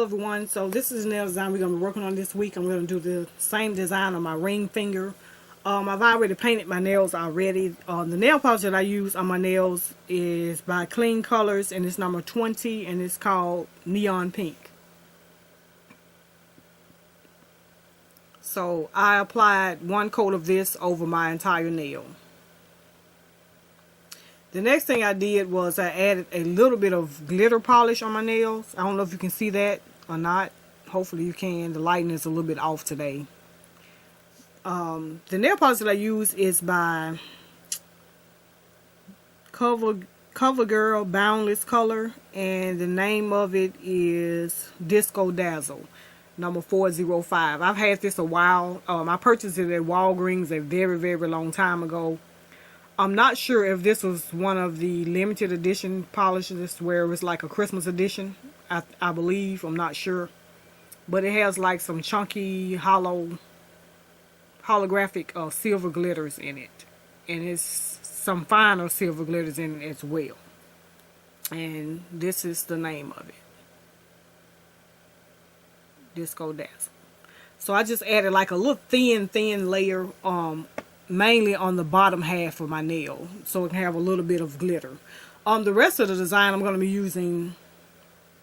Hello everyone, so this is the nail design we're going to be working on this week. I'm going to do the same design on my ring finger. I've already painted my nails already. The nail polish that I use on my nails is by Clean Colors, and it's number 20, and it's called Neon Pink. So I applied one coat of this over my entire nail. The next thing I did was I added a little bit of glitter polish on my nails. I don't know if you can see that or not. Hopefully you can. The lighting is a little bit off today. The nail polish that I use is by CoverGirl Boundless Color, and the name of it is Disco Dazzle, number 405. I've had this a while. I purchased it at Walgreens a very, very long time ago. I'm not sure if this was one of the limited edition polishes where it was like a Christmas edition. I believe. I'm not sure. But it has like some chunky, holographic silver glitters in it. And it's some finer silver glitters in it as well. And this is the name of it. Disco Dazzle. So I just added like a little thin layer mainly on the bottom half of my nail, so it can have a little bit of glitter. The rest of the design I'm going to be using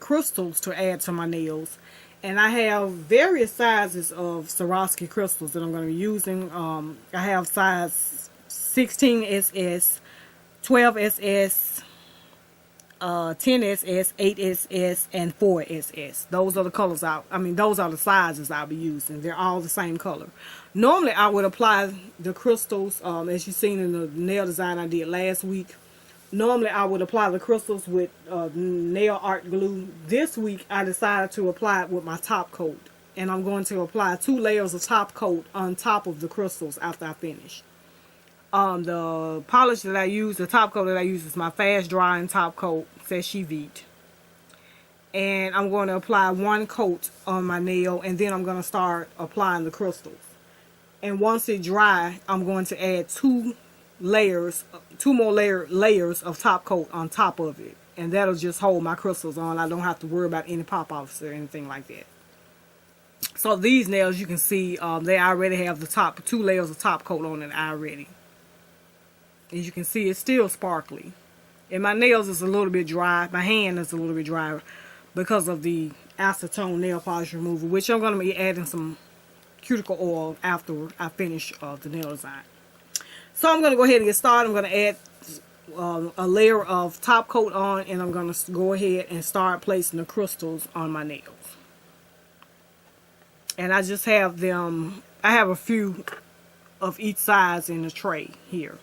crystals to add to my nails, and I have various sizes of Swarovski crystals that I'm going to be using. I have size 16SS, 12SS, 10SS, 8SS, and 4SS. Those are the colors those are the sizes I'll be using. They're all the same color. Normally I would apply the crystals, as you've seen in the nail design I did last week. Normally I would apply the crystals with nail art glue. This week I decided to apply it with my top coat. And I'm going to apply 2 layers of top coat on top of the crystals after I finish. The polish that I use, the top coat that I use, is my fast drying top coat, Sèche Vite. And I'm going to apply 1 coat on my nail, and then I'm going to start applying the crystals. And once it dry, I'm going to add 2 more layers of top coat on top of it. And that'll just hold my crystals on. I don't have to worry about any pop-offs or anything like that. So these nails, you can see, they already have the 2 layers of top coat on it already. As you can see, it's still sparkly. And my nails is a little bit dry. My hand is a little bit dry because of the acetone nail polish remover, which I'm going to be adding some cuticle oil after I finish the nail design. So I'm going to go ahead and get started. I'm going to add a layer of top coat on, and I'm going to go ahead and start placing the crystals on my nails. And I just have them, I have a few of each size in the tray here.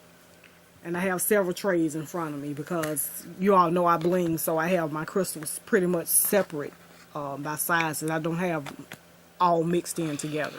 And I have several trays in front of me because you all know I bling, so I have my crystals pretty much separate by size, and I don't have all mixed in together.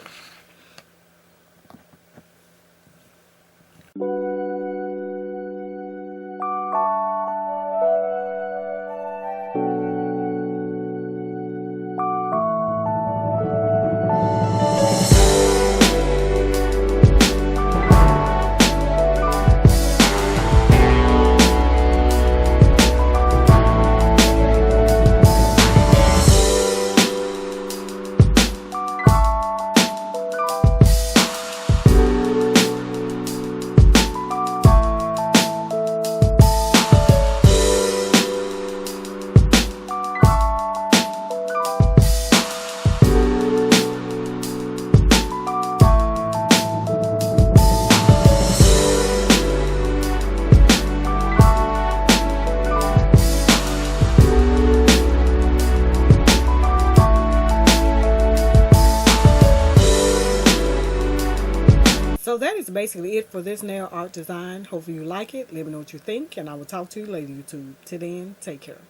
So that is basically it for this nail art design. Hopefully you like it. Let me know what you think, and I will talk to you later, YouTube. Till then, take care.